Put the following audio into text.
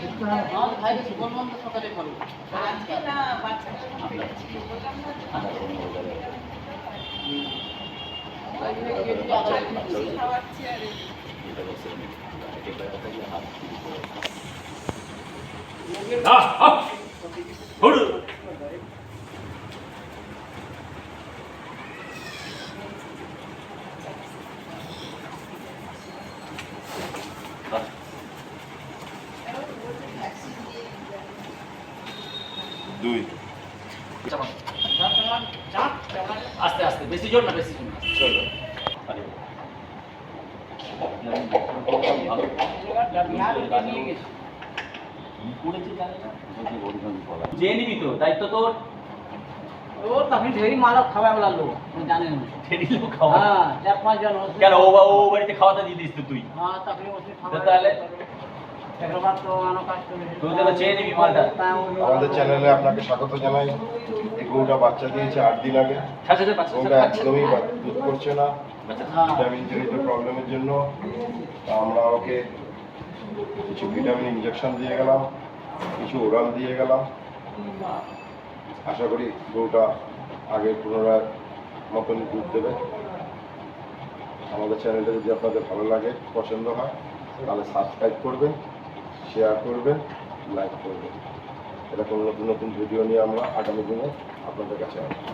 আমার ভাই সুবল মন্দ সকালে ভালো আজকে না বাচ্চাটা বললাম না খাওয়াচ্ছি আর দুই আস্তে আস্তে বেশি জোর না বেশি জোর না চলো যে নিবি তো দায়িত্ব তোর ও তখন ঢেরি মালক খাওয়াই বলার লোক জানেন ঢেরি লোক খাওয়া হ্যাঁ 4-5 জন কেন ও বাড়িতে খাওয়াতে দিয়ে দিস তুই হ্যাঁ তখন ওসে খাওয়া তাহলে একবার তো আনো কাজ করে তুই তো চেয়ে নিবি মালটা আমাদের চ্যানেলে আপনাকে স্বাগত জানাই। এই গরুটা বাচ্চা দিয়েছে 8 দিন আগে। গরুটা একদমই দুধ করছে না, ভিটামিন জনিত প্রবলেমের জন্য। আমরা ওকে কিছু ভিটামিন ইনজেকশন দিয়ে গেলাম, কিছু ওরাল দিয়ে গেলাম। আশা করি গরুটা আগে পুনরায় মতনই দুধ দেবে। আমাদের চ্যানেলটা যদি আপনাদের ভালো লাগে, পছন্দ হয়, তাহলে সাবস্ক্রাইব করবেন, শেয়ার করবেন, লাইক করবেন। এরকম নতুন নতুন ভিডিও নিয়ে আমরা আগামী দিনে আপনাদের কাছে আসবো।